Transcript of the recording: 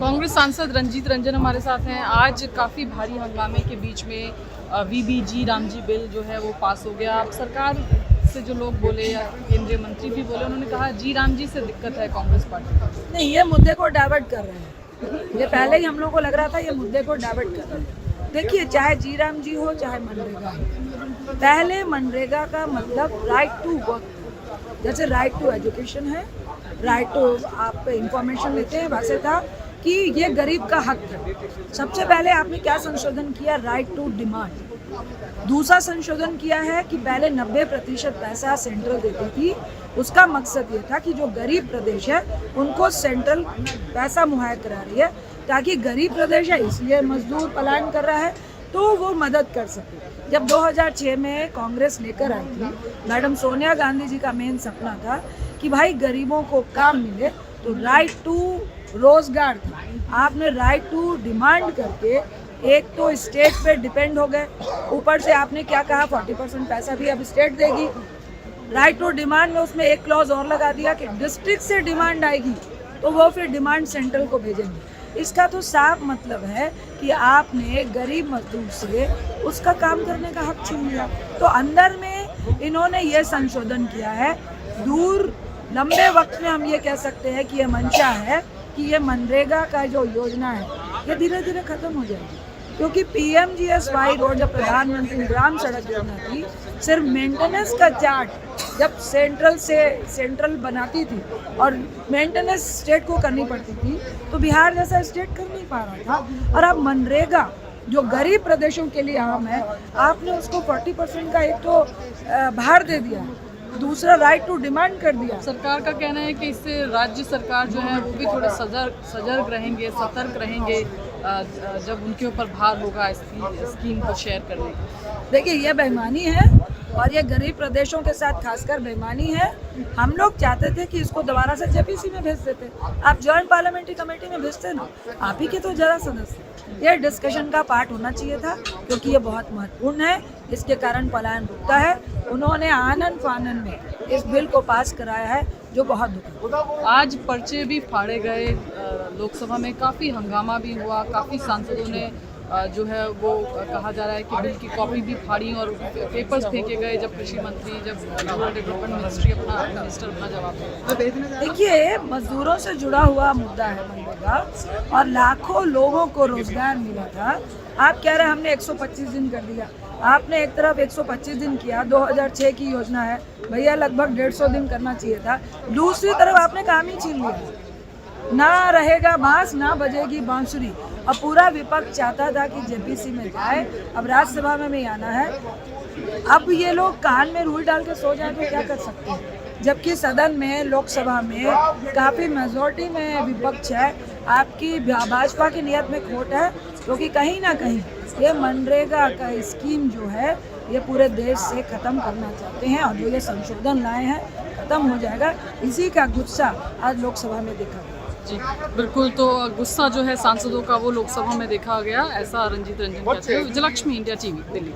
कांग्रेस सांसद रंजीत रंजन हमारे साथ हैं। आज काफ़ी भारी हंगामे के बीच में वीबीजी रामजी बिल जो है वो पास हो गया। अब सरकार से जो लोग बोले या केंद्रीय मंत्री भी बोले, उन्होंने कहा जी राम जी से दिक्कत है कांग्रेस पार्टी को। नहीं, ये मुद्दे को डाइवर्ट कर रहे हैं। ये पहले ही हम लोगों को लग रहा था ये मुद्दे को डाइवर्ट कर रहे हैं। देखिए, चाहे जी राम जी हो चाहे मनरेगा हो, पहले मनरेगा का मतलब राइट टू वर्क, जैसे राइट टू एजुकेशन है, राइट टू आप इंफॉर्मेशन लेते हैं, वैसे था कि ये गरीब का हक है। सबसे पहले आपने क्या संशोधन किया? Right to demand. दूसरा संशोधन किया है कि पहले 90% पैसा सेंट्रल देती थी। उसका मकसद ये था कि जो गरीब प्रदेश है उनको सेंट्रल पैसा मुहैया करा रही है, ताकि गरीब प्रदेश है इसलिए मजदूर पलायन कर रहा है तो वो मदद कर सके। जब 2006 में कांग्रेस लेकर आई थी, मैडम सोनिया गांधी जी का मेन सपना था कि भाई गरीबों को काम मिले, तो राइट टू रोजगार था। आपने राइट टू डिमांड करके एक तो स्टेट पे डिपेंड हो गए, ऊपर से आपने क्या कहा 40% पैसा भी अब स्टेट देगी। राइट टू डिमांड में उसमें एक क्लॉज और लगा दिया कि डिस्ट्रिक्ट से डिमांड आएगी तो वो फिर डिमांड सेंट्रल को भेजेंगे। इसका तो साफ मतलब है कि आपने गरीब मजदूर से उसका काम करने का हक छीन लिया। तो अंदर में इन्होंने ये संशोधन किया है। दूर लंबे वक्त में हम ये कह सकते हैं कि ये मंशा है कि ये मनरेगा का जो योजना है ये धीरे धीरे खत्म हो जाएगी, क्योंकि PMGSY रोड जब प्रधानमंत्री ग्राम सड़क योजना थी, सिर्फ मेंटेनेंस का चार्ट जब सेंट्रल बनाती थी और मेंटेनेंस स्टेट को करनी पड़ती थी, तो बिहार जैसा स्टेट कर नहीं पा रहा था। और अब मनरेगा जो गरीब प्रदेशों के लिए अहम है, आपने उसको 40% का एक तो भार दे दिया, दूसरा राइट टू डिमांड कर दिया। सरकार का कहना है कि इससे राज्य सरकार जो है वो भी थोड़े सजग रहेंगे, सतर्क रहेंगे जब उनके ऊपर भार होगा स्कीम को शेयर करने का। देखिए, ये बेईमानी है और ये गरीब प्रदेशों के साथ खासकर बेईमानी है। हम लोग चाहते थे कि इसको दोबारा से JPC में भेज देते, आप जॉइंट पार्लियामेंट्री कमेटी में भेजते ना, आप ही के तो जरा सदस्य। ये डिस्कशन का पार्ट होना चाहिए था, क्योंकि ये बहुत महत्वपूर्ण है। इसके कारण पलायन रुकता है। उन्होंने आनन फानन में इस बिल को पास कराया है, जो बहुत दुखद। आज पर्चे भी फाड़े गए, लोकसभा में काफ़ी हंगामा भी हुआ, काफ़ी सांसदों ने जो है वो कहा जा रहा है कि बिल की कॉपी भी फाड़ी और पेपर्स फेंके गए जब कृषि मंत्री, जब रूरल डेवलपमेंट मिनिस्टर अपना जवाब दे। देखिए, मजदूरों से जुड़ा हुआ मुद्दा है मनरेगा, और लाखों लोगों को रोजगार मिला था। आप कह रहे हैं हमने 125 दिन कर दिया। आपने एक तरफ 125 दिन किया, 2006 की योजना है भैया, लगभग 150 दिन करना चाहिए था। दूसरी तरफ आपने काम ही छीन लिया, ना रहेगा बांस ना बजेगी बांसुरी। अब पूरा विपक्ष चाहता था कि JPC में जाए, अब राज्यसभा में भी आना है। अब ये लोग कान में रुई डाल के सो जाए तो क्या कर सकते हैं, जबकि सदन में लोकसभा में काफ़ी मेजोरिटी में विपक्ष है। आपकी भाजपा की नियत में खोट है, क्योंकि कहीं ना कहीं ये मनरेगा का स्कीम जो है ये पूरे देश से ख़त्म करना चाहते हैं, और जो ये संशोधन लाए हैं ख़त्म हो जाएगा। इसी का गुस्सा आज लोकसभा में देखा गया। जी बिल्कुल, तो गुस्सा जो है सांसदों का वो लोकसभा में देखा गया, ऐसा रंजीत रंजन कहते हैं। Vijayalakshmi, India TV, Delhi.